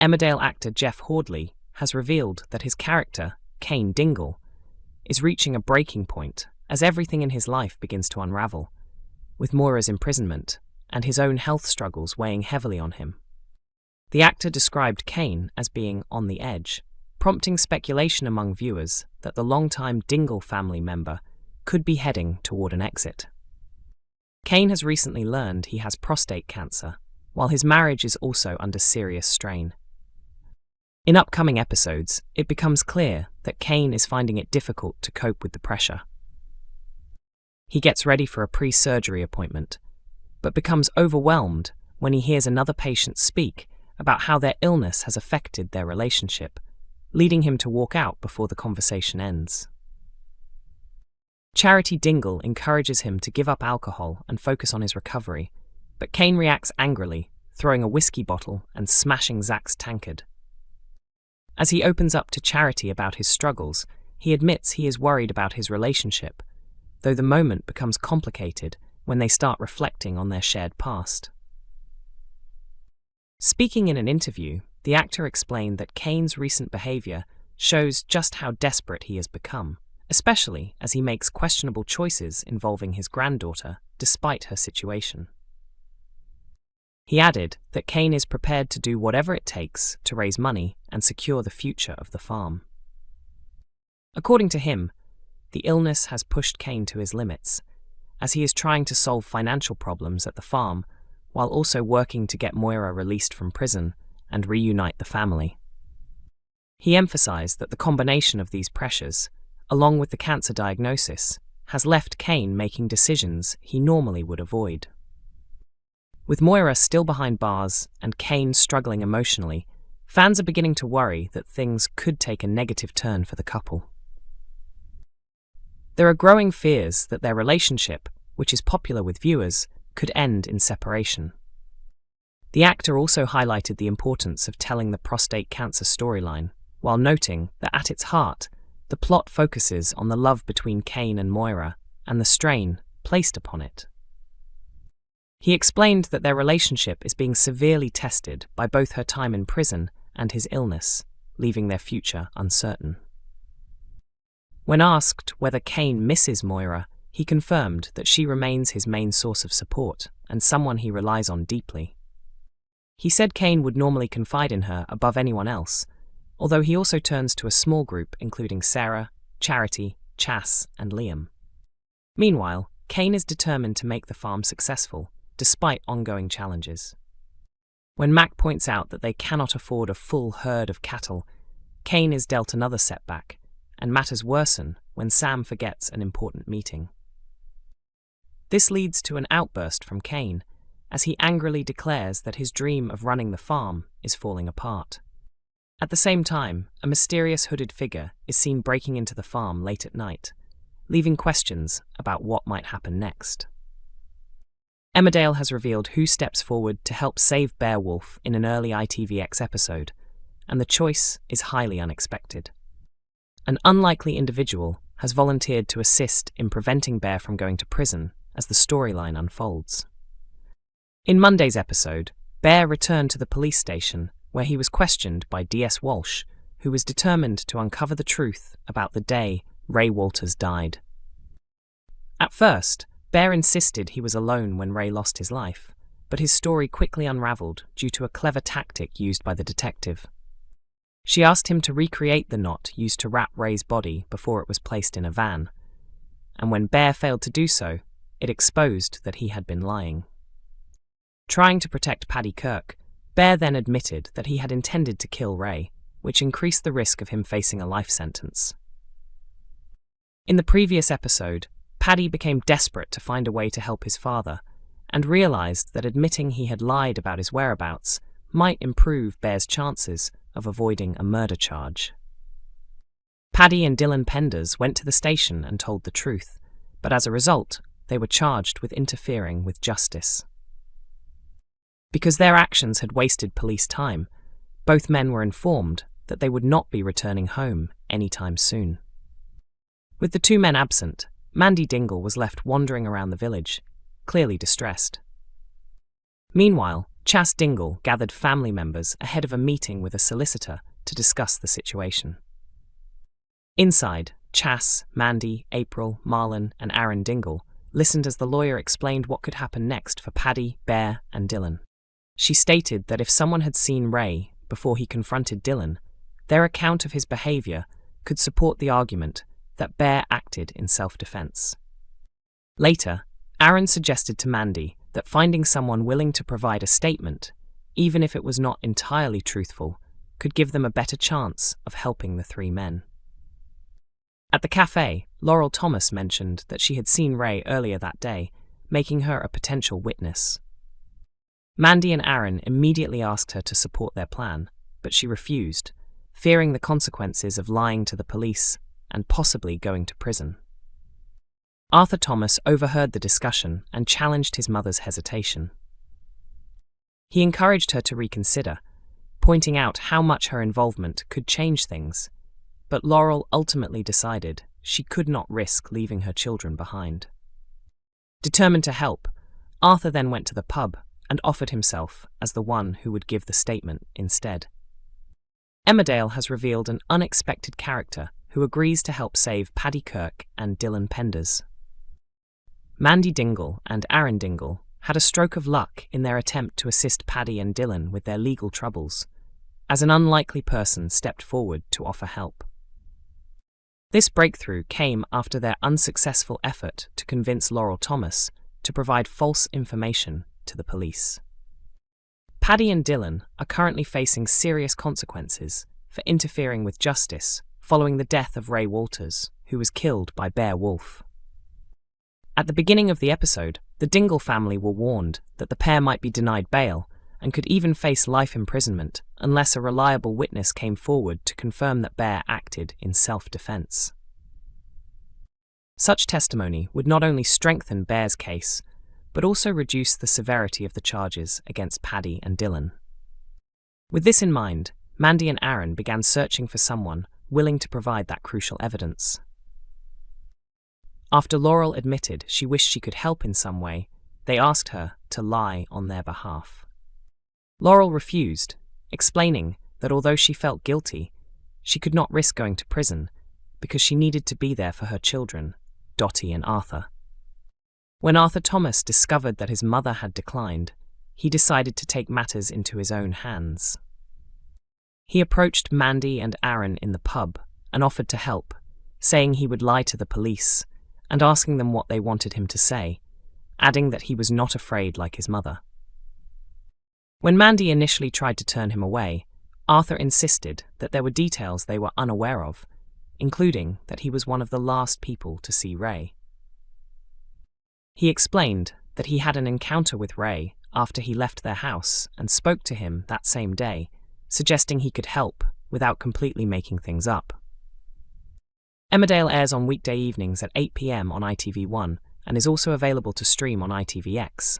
Emmerdale actor Jeff Hordley has revealed that his character, Cain Dingle, is reaching a breaking point as everything in his life begins to unravel, with Moira's imprisonment and his own health struggles weighing heavily on him. The actor described Cain as being on the edge, prompting speculation among viewers that the longtime Dingle family member could be heading toward an exit. Cain has recently learned he has prostate cancer, while his marriage is also under serious strain. In upcoming episodes, it becomes clear that Cain is finding it difficult to cope with the pressure. He gets ready for a pre-surgery appointment, but becomes overwhelmed when he hears another patient speak about how their illness has affected their relationship, leading him to walk out before the conversation ends. Charity Dingle encourages him to give up alcohol and focus on his recovery, but Cain reacts angrily, throwing a whiskey bottle and smashing Zach's tankard. As he opens up to Charity about his struggles, he admits he is worried about his relationship, though the moment becomes complicated when they start reflecting on their shared past. Speaking in an interview, the actor explained that Cain's recent behavior shows just how desperate he has become, especially as he makes questionable choices involving his granddaughter despite her situation. He added that Cain is prepared to do whatever it takes to raise money and secure the future of the farm. According to him, the illness has pushed Cain to his limits, as he is trying to solve financial problems at the farm while also working to get Moira released from prison and reunite the family. He emphasized that the combination of these pressures, along with the cancer diagnosis, has left Cain making decisions he normally would avoid. With Moira still behind bars and Cain struggling emotionally, fans are beginning to worry that things could take a negative turn for the couple. There are growing fears that their relationship, which is popular with viewers, could end in separation. The actor also highlighted the importance of telling the prostate cancer storyline, while noting that at its heart, the plot focuses on the love between Cain and Moira and the strain placed upon it. He explained that their relationship is being severely tested by both her time in prison and his illness, leaving their future uncertain. When asked whether Cain misses Moira, he confirmed that she remains his main source of support and someone he relies on deeply. He said Cain would normally confide in her above anyone else, although he also turns to a small group including Sarah, Charity, Chas, and Liam. Meanwhile, Cain is determined to make the farm successful, despite ongoing challenges. When Mac points out that they cannot afford a full herd of cattle, Cain is dealt another setback, and matters worsen when Sam forgets an important meeting. This leads to an outburst from Cain, as he angrily declares that his dream of running the farm is falling apart. At the same time, a mysterious hooded figure is seen breaking into the farm late at night, leaving questions about what might happen next. Emmerdale has revealed who steps forward to help save Beowulf in an early ITVX episode, and the choice is highly unexpected. An unlikely individual has volunteered to assist in preventing Bear from going to prison as the storyline unfolds. In Monday's episode, Bear returned to the police station where he was questioned by DS Walsh, who was determined to uncover the truth about the day Ray Walters died. At first, Bear insisted he was alone when Ray lost his life, but his story quickly unraveled due to a clever tactic used by the detective. She asked him to recreate the knot used to wrap Ray's body before it was placed in a van, and when Bear failed to do so, it exposed that he had been lying. Trying to protect Paddy Kirk, Bear then admitted that he had intended to kill Ray, which increased the risk of him facing a life sentence. In the previous episode, Paddy became desperate to find a way to help his father, and realized that admitting he had lied about his whereabouts might improve Bear's chances of avoiding a murder charge. Paddy and Dylan Penders went to the station and told the truth, but as a result, they were charged with interfering with justice. Because their actions had wasted police time, both men were informed that they would not be returning home anytime soon. With the two men absent, Mandy Dingle was left wandering around the village, clearly distressed. Meanwhile, Cain Dingle gathered family members ahead of a meeting with a solicitor to discuss the situation. Inside, Chas, Mandy, April, Marlon, and Aaron Dingle listened as the lawyer explained what could happen next for Paddy, Bear, and Dylan. She stated that if someone had seen Ray before he confronted Dylan, their account of his behavior could support the argument that Bear acted in self-defense. Later, Aaron suggested to Mandy that finding someone willing to provide a statement, even if it was not entirely truthful, could give them a better chance of helping the three men. At the cafe, Laurel Thomas mentioned that she had seen Ray earlier that day, making her a potential witness. Mandy and Aaron immediately asked her to support their plan, but she refused, fearing the consequences of lying to the police and possibly going to prison. Arthur Thomas overheard the discussion and challenged his mother's hesitation. He encouraged her to reconsider, pointing out how much her involvement could change things, but Laurel ultimately decided she could not risk leaving her children behind. Determined to help, Arthur then went to the pub and offered himself as the one who would give the statement instead. Emmerdale has revealed an unexpected character who agrees to help save Paddy Kirk and Dylan Penders. Mandy Dingle and Aaron Dingle had a stroke of luck in their attempt to assist Paddy and Dylan with their legal troubles, as an unlikely person stepped forward to offer help. This breakthrough came after their unsuccessful effort to convince Laurel Thomas to provide false information to the police. Paddy and Dylan are currently facing serious consequences for interfering with justice following the death of Ray Walters, who was killed by Bear Wolf. At the beginning of the episode, the Dingle family were warned that the pair might be denied bail and could even face life imprisonment unless a reliable witness came forward to confirm that Bear acted in self-defense. Such testimony would not only strengthen Bear's case, but also reduce the severity of the charges against Paddy and Dylan. With this in mind, Mandy and Aaron began searching for someone willing to provide that crucial evidence. After Laurel admitted she wished she could help in some way, they asked her to lie on their behalf. Laurel refused, explaining that although she felt guilty, she could not risk going to prison because she needed to be there for her children, Dottie and Arthur. When Arthur Thomas discovered that his mother had declined, he decided to take matters into his own hands. He approached Mandy and Aaron in the pub and offered to help, saying he would lie to the police and asking them what they wanted him to say, adding that he was not afraid like his mother. When Mandy initially tried to turn him away, Arthur insisted that there were details they were unaware of, including that he was one of the last people to see Ray. He explained that he had an encounter with Ray after he left their house and spoke to him that same day, suggesting he could help without completely making things up. Emmerdale airs on weekday evenings at 8 p.m. on ITV1 and is also available to stream on ITVX.